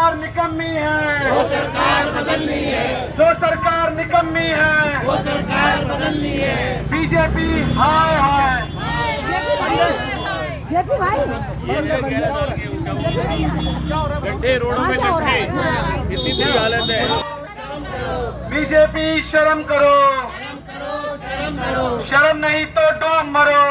सरकार निकम्मी है वो सरकार बदलनी है, जो सरकार निकम्मी है वो सरकार बदलनी है। बीजेपी हाय हाय, गड्ढे रोडों में गड्ढे, इतनी बुरी हालत है। बीजेपी शर्म करो, शर्म नहीं तो डूब मरो।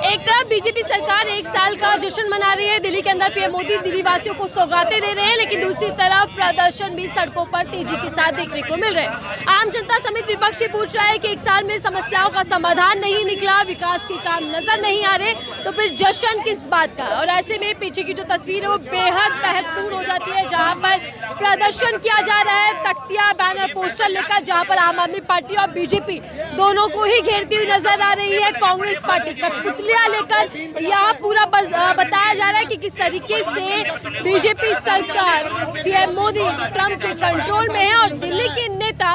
एक तरफ बीजेपी सरकार 1 साल का जश्न मना रही है, दिल्ली के अंदर पीएम मोदी दिल्ली वासियों को सौगातें दे रहे हैं, लेकिन दूसरी तरफ प्रदर्शन भी सड़कों पर तेजी के साथ देखने को मिल रहे हैं। आम जनता समेत विपक्ष पूछ रहा है कि 1 साल में समस्याओं का समाधान नहीं निकला, विकास के काम नजर नहीं आ रहे, तो फिर जश्न किस बात का। और ऐसे में पीछे की जो तस्वीर है वो बेहद महत्वपूर्ण हो जाती है, जहाँ पर प्रदर्शन किया जा रहा है, तख्तियां बैनर पोस्टर लेकर, जहाँ पर आम आदमी पार्टी और बीजेपी दोनों को ही घेरती हुई नजर आ रही है। कांग्रेस पार्टी कठपुतलियां लेकर यहाँ पूरा बताया जा रहा है कि किस तरीके से बीजेपी सरकार पीएम मोदी ट्रंप के कंट्रोल में है और दिल्ली के नेता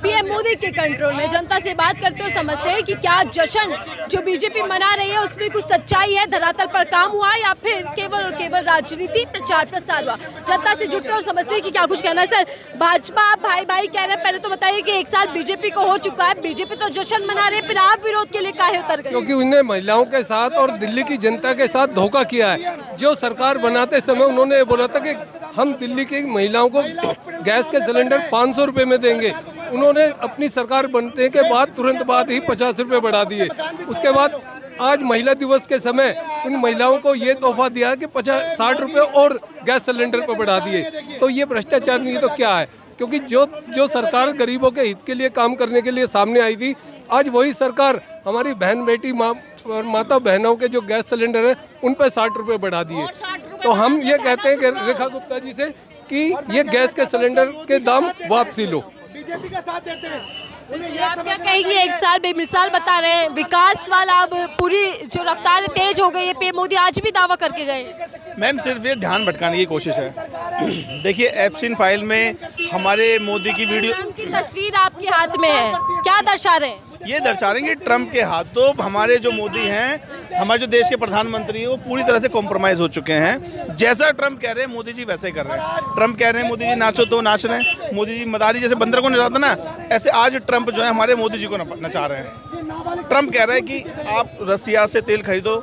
पीएम मोदी के कंट्रोल में। जनता से बात करते हुए समझते हैं कि क्या जश्न जो बीजेपी मना रही है उसमें कुछ सच्चाई है, धरातल पर काम हुआ, या फिर केवल और केवल राजनीति प्रचार प्रसार हुआ। जनता से जुड़ते और समझते हैं कि क्या कुछ कहना है। सर, भाजपा भाई भाई कह रहे हैं, पहले तो बताइए कि 1 साल बीजेपी को हो चुका है, बीजेपी तो जश्न मना रहे, फिर आप विरोध के लिए काहे उतर गए? क्योंकि उन्हें महिलाओं के साथ और दिल्ली की जनता के साथ धोखा किया है। जो सरकार बनाते समय उन्होंने ये बोला था कि हम दिल्ली की महिलाओं को गैस के सिलेंडर 500 रुपए में देंगे। उन्होंने अपनी सरकार बनने के बाद तुरंत बाद ही 50 रुपए बढ़ा दिए। उसके बाद आज महिला दिवस के समय इन महिलाओं को ये तोहफा दिया कि 60 रुपए और गैस सिलेंडर पर बढ़ा दिए। तो ये भ्रष्टाचार नहीं तो क्या है? क्योंकि जो सरकार गरीबों के हित के लिए काम करने के लिए सामने आई थी, आज वही सरकार हमारी बहन बेटी माता बहनों के जो गैस सिलेंडर है उन पर 60 रुपए बढ़ा दिए। तो हम ये कहते हैं कि रेखा गुप्ता जी से कि ये गैस के सिलेंडर के दाम वापसी लो। बीजेपी का साथ देते हैं। आप क्या कहेंगे? 1 साल बेमिसाल बता रहे हैं, विकास वाला अब पूरी जो रफ्तार तेज हो गई है, पीएम मोदी आज भी दावा करके गए। मैम सिर्फ ये ध्यान भटकाने की कोशिश है। देखिए एप्सिन फाइल में हमारे मोदी की वीडियो की तस्वीर आपके हाथ में है, क्या दर्शा रहे हैं? ये दर्शा रहे हैं कि ट्रंप के हाथों हमारे जो मोदी हैं, हमारे जो देश के प्रधानमंत्री हैं, वो पूरी तरह से कॉम्प्रोमाइज़ हो चुके हैं। जैसा ट्रंप कह रहे हैं मोदी जी वैसे ही कर रहे हैं। ट्रंप कह रहे हैं मोदी जी नाचो तो नाच रहे हैं, मोदी जी मदारी जैसे बंदर को नचाता ना, ऐसे आज ट्रंप जो है हमारे मोदी जी को नचा रहे हैं। ट्रंप कह रहे हैं कि आप रसिया से तेल खरीदो,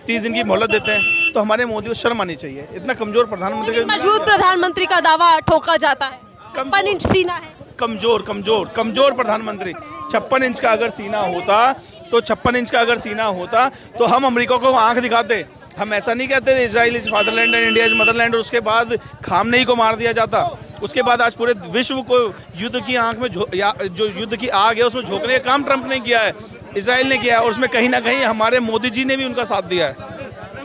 30 दिन की मोहलत देते हैं, तो हमारे मोदी को शर्म आनी चाहिए। इतना कमजोर प्रधानमंत्री, मजबूत प्रधानमंत्री का दावा ठोका जाता है, 56 इंच सीना है। कमजोर प्रधानमंत्री। 56 इंच का अगर सीना होता तो 56 इंच का अगर सीना होता तो हम अमेरिका को आंख दिखाते। हम ऐसा नहीं कहते Israel is fatherland and India is Motherland, और उसके बाद खामनेई को मार दिया जाता। उसके बाद आज पूरे विश्व को युद्ध की आंख में जो युद्ध की आग है उसमें झोंकने का काम ट्रंप ने किया है, इजराइल ने किया है, और उसमें कहीं ना कहीं हमारे मोदी जी ने भी उनका साथ दिया है।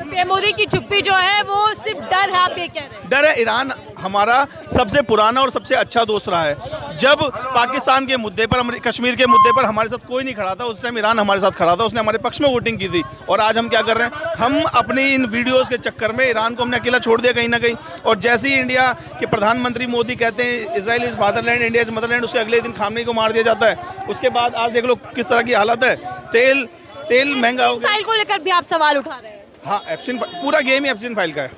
पीएम मोदी की चुप्पी जो है वो सिर्फ डर है, आप ये कह रहे हैं? डर है। ईरान हमारा सबसे पुराना और सबसे अच्छा दोस्त रहा है। जब पाकिस्तान के मुद्दे पर, कश्मीर के मुद्दे पर हमारे साथ कोई नहीं खड़ा था, उस टाइम ईरान हमारे साथ खड़ा था, उसने हमारे पक्ष में वोटिंग की थी। और आज हम क्या कर रहे हैं? हम अपनी इन वीडियोज़ के चक्कर में ईरान को हमने अकेला छोड़ दिया कहीं ना कहीं। और जैसे ही इंडिया के प्रधानमंत्री मोदी कहते हैं Israel is fatherland India is Motherland, उसके अगले दिन खामनेई को मार दिया जाता है। उसके बाद आज देख लो किस तरह की हालत है। तेल महंगा हो गया। फाइल को लेकर भी आप सवाल उठा रहे हैं? हाँ, एप्सिन पूरा गेम ही एप्सिन फाइल का है,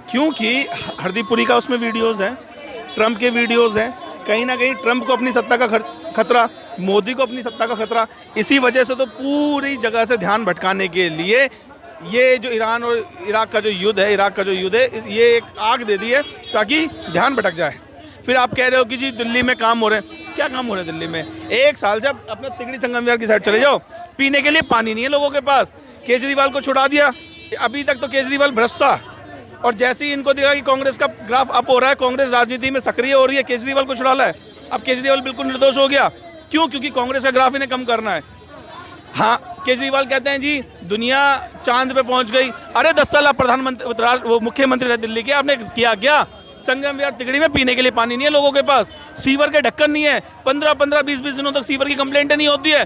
क्योंकि हरदीपुरी का उसमें वीडियोज़ हैं, ट्रंप के वीडियोज़ हैं। कहीं ना कहीं ट्रंप को अपनी सत्ता का खतरा, मोदी को अपनी सत्ता का खतरा। इसी वजह से तो पूरी जगह से ध्यान भटकाने के लिए ये जो ईरान और इराक का जो युद्ध है, ये एक आग दे दी है ताकि ध्यान भटक जाए। फिर आप कह रहे हो कि जी दिल्ली में काम हो रहे हैं। क्या काम हो रहे हैं दिल्ली में? 1 साल से आप अपना तिगड़ी संगम विहार की साइड चले जाओ, पीने के लिए पानी नहीं है लोगों के पास। केजरीवाल को छुड़ा दिया, अभी तक तो केजरीवाल भ्रष्ट था, और जैसे ही इनको देखा कि कांग्रेस का ग्राफ अप हो रहा है, कांग्रेस राजनीति में सक्रिय हो रही है, केजरीवाल को छुड़ा है। अब केजरीवाल बिल्कुल निर्दोष हो गया। क्यों? क्योंकि कांग्रेस का ग्राफ इन्हें कम करना है। हाँ, केजरीवाल कहते हैं जी दुनिया चांद पे पहुंच गई। अरे 10 साल आप प्रधानमंत्री मुख्यमंत्री रहे दिल्ली के, आपने किया क्या? संगम विहार तिगड़ी में पीने के लिए पानी नहीं है लोगों के पास, सीवर के ढक्कन नहीं है, 15-15, 20-20 दिनों तक सीवर की कंप्लेंट नहीं होती है।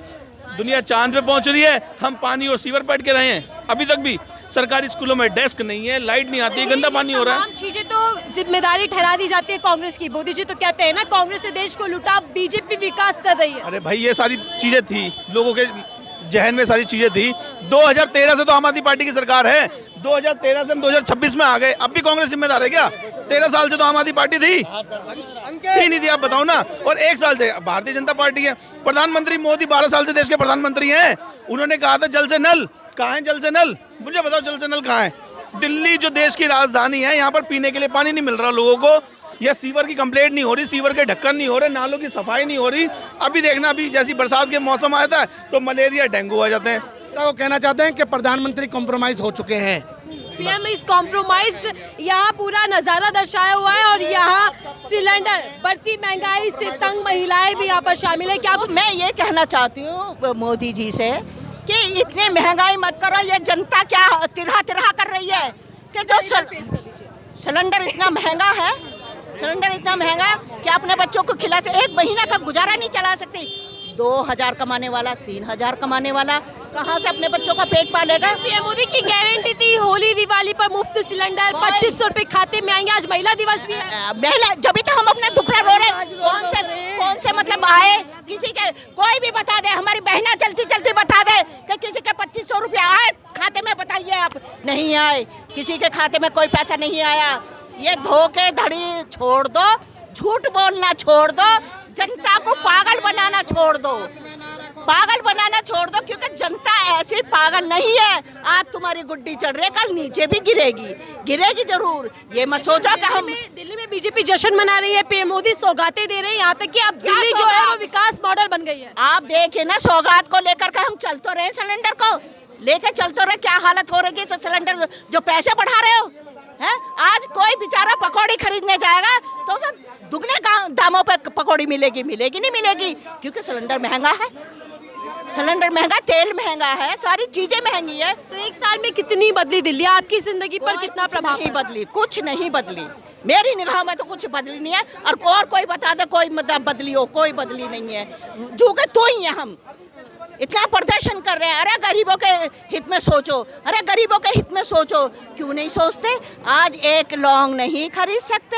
दुनिया चांद पे पहुंच रही है, हम पानी और सीवर बैठ के रहे हैं। अभी तक भी सरकारी स्कूलों में डेस्क नहीं है, लाइट नहीं आती है, गंदा पानी हो रहा है। चीजें तो जिम्मेदारी ठहरा दी जाती है कांग्रेस की। मोदी जी तो कहते हैं ना कांग्रेस से देश को लूटा, बीजेपी विकास कर रही है। अरे भाई ये सारी चीजें थी, लोगों के जहन में सारी चीज़ें थी। 2013 से तो आम आदमी पार्टी की सरकार है, 2013 से हम 2026 में आ गए, अब भी कांग्रेस जिम्मेदार है क्या? 13 साल से तो आम आदमी पार्टी थी नहीं थी, आप बताओ ना। और 1 साल से भारतीय जनता पार्टी है। प्रधानमंत्री मोदी 12 साल से देश के प्रधानमंत्री हैं। उन्होंने कहा था जल से नल, कहाँ है जल से नल? मुझे बताओ जल से नल कहाँ है? दिल्ली जो देश की राजधानी है, यहाँ पर पीने के लिए पानी नहीं मिल रहा लोगों को, या सीवर की कंप्लेंट नहीं हो रही, सीवर के ढक्कन नहीं हो रहे, नालों की सफाई नहीं हो रही। अभी देखना, अभी जैसी बरसात के मौसम आया था तो मलेरिया डेंगू आ जाते हैं। तो वो कहना चाहते हैं कि प्रधानमंत्री कॉम्प्रोमाइज हो चुके हैं। पीएम इस कॉम्प्रोमाइज यहाँ पूरा नजारा दर्शाया हुआ है और यहाँ सिलेंडर, बढ़ती महंगाई से तंग महिलाएं भी यहाँ पर शामिल है। क्या मैं ये कहना चाहती हूँ मोदी जी से कि इतनी महंगाई मत करो, ये जनता क्या तिरहा तिरहा कर रही है कि जो सिलेंडर इतना महंगा है, सिलेंडर इतना महंगा कि अपने बच्चों को खिला से 1 महीना का गुजारा नहीं चला सकती। 2000 कमाने वाला, 3000 कमाने वाला कहाँ से अपने बच्चों का पेट पालेगा? पीएम मोदी की गारंटी थी होली दिवाली पर मुफ्त सिलेंडर, 2500 रुपए खाते में आएंगे। आज महिला दिवस भी है। महिला जब तो हम अपना दुखड़ा रो रहे हैं, कौन से मतलब आए किसी के, कोई भी बता दे, हमारी बहना जल्दी बता दे कि किसी के 2500 रुपया आए खाते में, बताइए आप। नहीं आए, किसी के खाते में कोई पैसा नहीं आया। ये धोखेधड़ी छोड़ दो, झूठ बोलना छोड़ दो, जनता को पागल बनाना छोड़ दो, पागल बनाना छोड़ दो, क्योंकि जनता ऐसी पागल नहीं है। आज तुम्हारी गुड्डी चढ़ रही, कल नीचे भी गिरेगी जरूर। ये मत सोचो कि हम दिल्ली में बीजेपी जश्न मना रही है, पीएम मोदी सौगातें दे रहे हैं, यहाँ तक कि अब दिल्ली जो है वो विकास मॉडल बन गई है। आप देखिए ना, सौगात को लेकर के हम चल तो रहे, सिलेंडर को लेके चल तो रहे, क्या हालत हो रही है सिलेंडर जो पैसे बढ़ा रहे हो है। आज कोई बेचारा पकौड़ी खरीदने जाएगा तो उसे दुगने दामों पे पकौड़ी मिलेगी नहीं मिलेगी, क्योंकि सिलेंडर महंगा है, सिलेंडर महंगा, तेल महंगा है, सारी चीजें महंगी है। तो 1 साल में कितनी बदली दिल्ली, आपकी जिंदगी पर कितना प्रभाव? नहीं बदली, कुछ नहीं बदली, मेरी निगाह में तो कुछ बदली नहीं है। और कोई बता दे कोई मतलब बदली हो, कोई बदली नहीं है। झूठे तो ही है, हम इतना प्रदर्शन कर रहे हैं। अरे गरीबों के हित में सोचो, अरे गरीबों के हित में सोचो, क्यों नहीं सोचते? आज एक लौंग नहीं खरीद सकते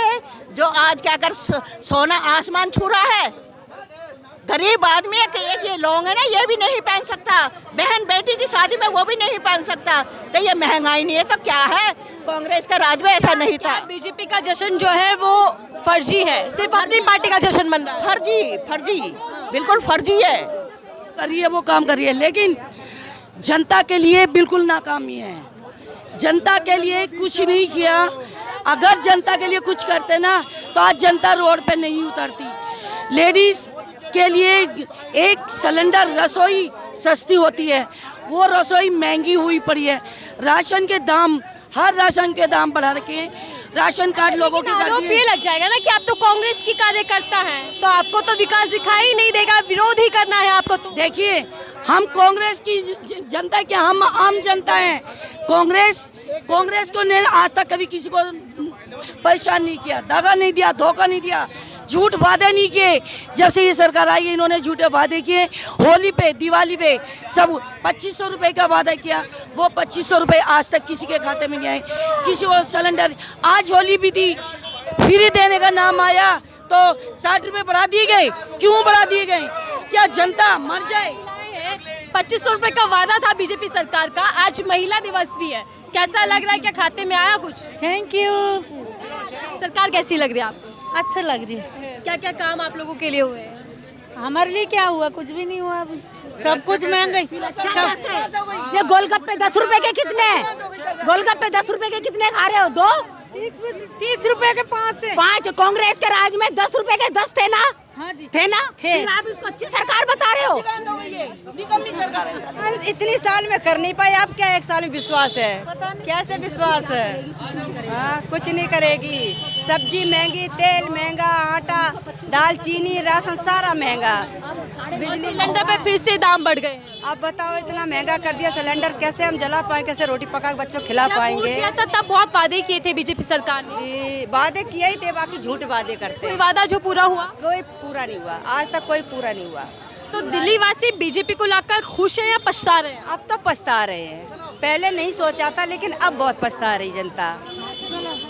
जो आज क्या कर सोना आसमान छू रहा है। गरीब आदमी एक ये लौंग है ना, ये भी नहीं पहन सकता। बहन बेटी की शादी में वो भी नहीं पहन सकता। तो ये महंगाई नहीं है तो क्या है? कांग्रेस का राज में ऐसा नहीं था। बीजेपी का जश्न जो है वो फर्जी है, सिर्फ अपनी पार्टी का जश्न मन रहा है। फर्जी बिल्कुल फर्जी है। करिए वो काम करिए, लेकिन जनता के लिए बिल्कुल नाकामी है। जनता के लिए कुछ नहीं किया। अगर जनता के लिए कुछ करते ना तो आज जनता रोड पे नहीं उतरती। लेडीज के लिए एक सिलेंडर रसोई सस्ती होती है, वो रसोई महंगी हुई पड़ी है। राशन के दाम, हर राशन के दाम बढ़ा रखे हैं। राशन कार्ड लोगों के आरोप ये लग जाएगा ना कि आप तो कांग्रेस की कार्यकर्ता हैं, तो आपको तो विकास दिखाई नहीं देगा, विरोध ही करना है आपको। तो देखिए, हम कांग्रेस की जनता क्या, हम आम जनता हैं। कांग्रेस को ने आज तक कभी किसी को परेशान नहीं किया, दगा नहीं दिया, धोखा नहीं दिया, झूठ वादे नहीं किए। जब से ये सरकार आई है इन्होंने झूठे वादे किए। होली पे, दिवाली पे सब 2500 रुपये का वादा किया, वो 2500 रुपये आज तक किसी के खाते में नहीं आए। किसी को सिलेंडर, आज होली भी थी, फ्री देने का नाम आया तो 60 रुपये बढ़ा दिए गए। क्यों बढ़ा दिए गए? क्या जनता मर जाए? 2500 रुपये का वादा था बीजेपी सरकार का, आज महिला दिवस भी है, कैसा लग रहा है? क्या खाते में आया कुछ? Thank you. सरकार कैसी लग रही है आपको? अच्छा लग रही है। क्या क्या काम आप लोगों के लिए हुए हैं? हमारे लिए क्या हुआ? कुछ भी नहीं हुआ अभी, सब कुछ महंगाई। ये गोलगप्पे 10 रुपए के कितने? गोलगप्पे 10 रुपए के कितने खा रहे हो? 2? 30 रुपए के 5। कांग्रेस के राज में 10 रुपए के 10 थे ना? हाँ जी थे ना? फिर आप इसको अच्छी सरकार बता रहे हो? इतनी साल में कर नहीं पाए, आप क्या 1 साल में विश्वास है? कैसे विश्वास है? कुछ नहीं करेगी। सब्जी महंगी, तेल महंगा, आटा, दाल, चीनी, राशन सारा महंगा। बिजली, सिलेंडर पे फिर से दाम बढ़ गए। आप बताओ, इतना महंगा कर दिया सिलेंडर, कैसे हम जला पाएंगे? कैसे रोटी पका के बच्चों को खिला पाएंगे? तब बहुत वादे किए थे बीजेपी सरकार ने। वादे किए ही थे, बाकी झूठ वादे करते। कोई वादा जो पूरा हुआ? कोई पूरा नहीं हुआ, आज तक कोई पूरा नहीं हुआ। तो दिल्ली वासी बीजेपी को लाकर खुश है या पछता रहे हैं? अब तो पछता रहे हैं, पहले नहीं सोचा था लेकिन अब बहुत पछता रही जनता।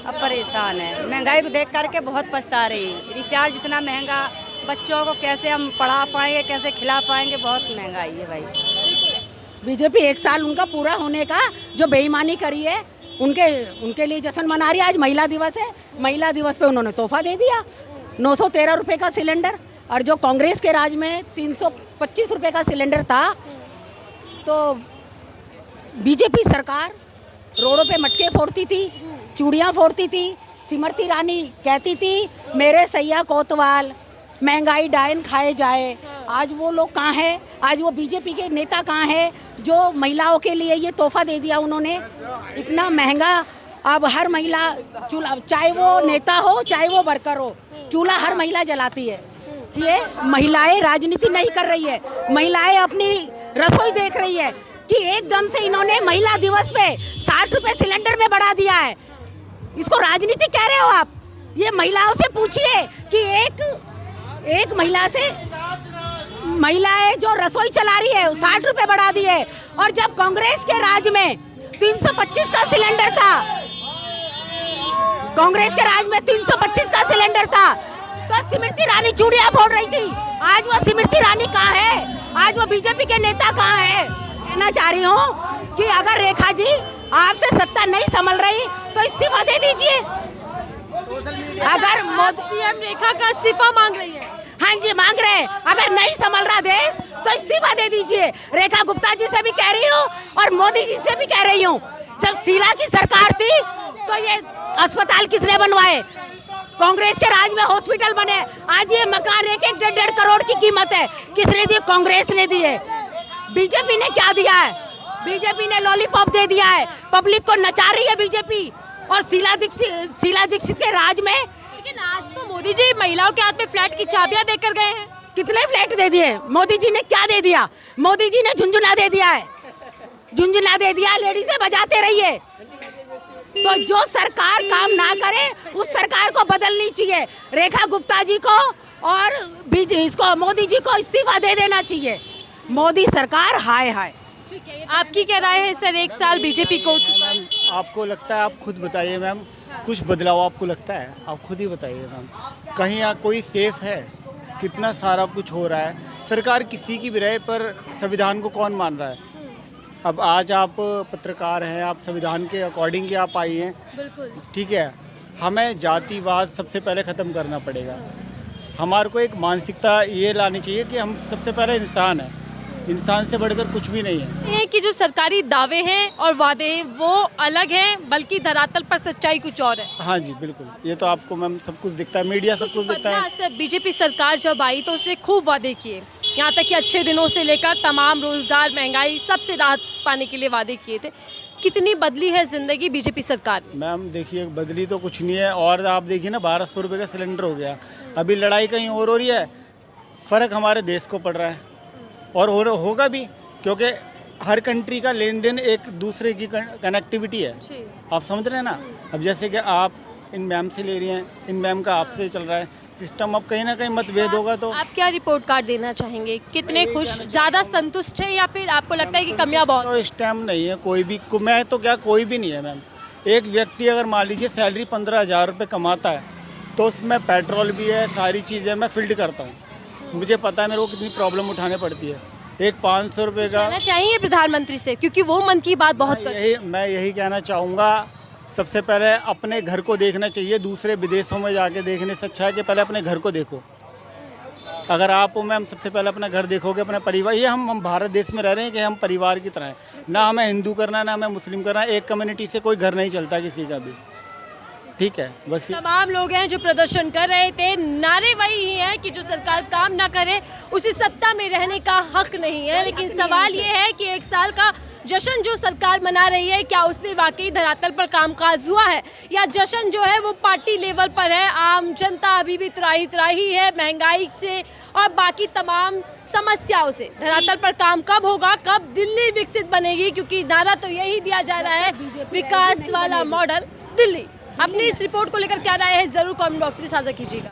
अब परेशान है, महंगाई को देख करके बहुत पछता रही। रिचार्ज इतना महंगा, बच्चों को कैसे हम पढ़ा पाएंगे, कैसे खिला पाएंगे? बहुत महंगाई है भाई। बीजेपी 1 साल उनका पूरा होने का जो बेईमानी करी है उनके लिए जश्न मना रही है। आज महिला दिवस है, महिला दिवस पे उन्होंने तोहफा दे दिया 913 रुपये का सिलेंडर। और जो कांग्रेस के राज में 325 रुपये का सिलेंडर था, तो बीजेपी सरकार रोडों पे मटके फोड़ती थी, चूड़ियाँ फोड़ती थी। स्मृति ईरानी कहती थी मेरे सैया कोतवाल, महंगाई डायन खाए जाए। आज वो लोग कहाँ हैं? आज वो बीजेपी के नेता कहाँ हैं जो महिलाओं के लिए ये तोहफा दे दिया उन्होंने? इतना महंगा अब हर महिला चूल्हा, चाहे वो नेता हो चाहे वो वर्कर हो, चूल्हा हर महिला जलाती है। ये महिलाएं राजनीति नहीं कर रही है, महिलाएं अपनी रसोई देख रही है कि एकदम से इन्होंने महिला दिवस पे 60 रुपए सिलेंडर में बढ़ा दिया है। इसको राजनीति कह रहे हो आप? ये महिलाओं से पूछिए कि एक महिला से, महिलाएं जो रसोई चला रही है 60 रुपए बढ़ा दिए। और जब कांग्रेस के राज में 325 का सिलेंडर था, कांग्रेस के राज में 325 का सिलेंडर था, तो स्मृति ईरानी चूड़ियां फोड़ रही थी। आज वो स्मृति ईरानी कहाँ है? आज वो बीजेपी के नेता कहाँ है? कहना चाह रही हूँ कि अगर रेखा जी आपसे सत्ता नहीं संभल रही तो इस्तीफा दे दीजिए। अगर मोदी सीएम रेखा का इस्तीफा मांग रही है। हाँ जी, मांग रहे हैं। अगर नहीं संभल रहा देश तो इस्तीफा दे दीजिए। रेखा गुप्ता जी से भी कह रही हूँ और मोदी जी से भी कह रही हूँ, जब शीला की सरकार थी तो ये अस्पताल किसने बनवाए? कांग्रेस के राज में हॉस्पिटल बने। आज ये मकान 1-1 करोड़ की कीमत है, किसने दी? कांग्रेस ने दी है। बीजेपी ने क्या दिया है? बीजेपी ने लॉलीपॉप दे दिया है, पब्लिक को नचा रही है बीजेपी। और शीला दीक्षित के राज में, लेकिन आज तो मोदी जी महिलाओं के हाथ में फ्लैट की चाबियां देकर गए हैं। कितने फ्लैट दे दिए? मोदी जी ने क्या दे दिया? मोदी जी ने झुंझुना दे दिया है, झुंझुना दे दिया। लेडीजें बजाते रहिए। तो जो सरकार काम ना करे उस सरकार को बदलनी चाहिए। रेखा गुप्ता जी को और इसको मोदी जी को इस्तीफा दे देना चाहिए। मोदी सरकार हाय हाय। ठीक है, आपकी क्या राय है सर? 1 साल बीजेपी को आपको लगता है, आप खुद बताइए मैम, कुछ बदलाव आपको लगता है? आप खुद ही बताइए मैम, कहीं यहाँ कोई सेफ है? कितना सारा कुछ हो रहा है, सरकार किसी की भी रहे पर संविधान को कौन मान रहा है? अब आज आप पत्रकार हैं, आप संविधान के अकॉर्डिंग ही आप आई हैं, बिल्कुल ठीक है। हमें जातिवाद सबसे पहले ख़त्म करना पड़ेगा। हमारे को एक मानसिकता ये लानी चाहिए कि हम सबसे पहले इंसान हैं, इंसान से बढ़कर कुछ भी नहीं है। ये कि जो सरकारी दावे हैं और वादे वो अलग हैं, बल्कि धरातल पर सच्चाई कुछ और है। हाँ जी बिल्कुल, ये तो आपको मैम सब कुछ दिखता है, मीडिया सब कुछ दिखता है। बीजेपी सरकार जब आई तो उसने खूब वादे किए, यहाँ तक कि अच्छे दिनों से लेकर तमाम रोजगार, महंगाई, सबसे राहत पाने के लिए वादे किए थे। कितनी बदली है जिंदगी बीजेपी सरकार? मैम देखिए, बदली तो कुछ नहीं है। और आप देखिए ना, 1200 रुपये का सिलेंडर हो गया। अभी लड़ाई कहीं और हो रही है, फ़र्क हमारे देश को पड़ रहा है और होगा भी, क्योंकि हर कंट्री का लेन देन एक दूसरे की कनेक्टिविटी है। आप समझ रहे हैं ना? अब जैसे कि आप इन मैम से ले रही हैं, इन मैम का आपसे चल रहा है सिस्टम, अब कहीं ना कहीं मतभेद होगा। तो आप क्या रिपोर्ट कार्ड देना चाहेंगे? कितने खुश, ज़्यादा संतुष्ट है या फिर आपको लगता है कि कमियां बहुत? तो इस टाइम नहीं है कोई भी, मैं तो क्या कोई भी नहीं है मैम। एक व्यक्ति अगर मान लीजिए सैलरी 15,000 रुपये कमाता है तो उसमें पेट्रोल भी है, सारी चीज़ें मैं फील्ड करता हूँ, मुझे पता है मेरे को कितनी प्रॉब्लम उठाने पड़ती है। एक 500 रुपये का चाहिए प्रधानमंत्री से, क्योंकि वो मन की बात बहुत मैं यही कहना चाहूँगा, सबसे पहले अपने घर को देखना चाहिए। दूसरे विदेशों में जाके देखने से अच्छा है कि पहले अपने घर को देखो। अगर आप मैम सबसे पहले अपना घर देखोगे, अपना परिवार, ये हम भारत देश में रह रहे हैं कि हम परिवार की तरह हैं, ना हमें हिंदू करना है ना हमें मुस्लिम करना है। एक कम्युनिटी से कोई घर नहीं चलता किसी का भी, ठीक है। बस तमाम लोग हैं जो प्रदर्शन कर रहे थे, नारे वही ही हैं कि जो सरकार काम ना करे उसे सत्ता में रहने का हक नहीं है। लेकिन सवाल ये है कि 1 साल का जश्न जो सरकार मना रही है, क्या उसमें वाकई धरातल पर कामकाज हुआ है, या जश्न जो है वो पार्टी लेवल पर है? आम जनता अभी भी त्राही है महंगाई से और बाकी तमाम समस्याओं से। धरातल पर काम कब होगा, कब दिल्ली विकसित बनेगी? क्योंकि नारा तो यही दिया जा रहा है, विकास वाला मॉडल दिल्ली। अपनी इस रिपोर्ट को लेकर क्या राय है जरूर कमेंट बॉक्स में साझा कीजिएगा।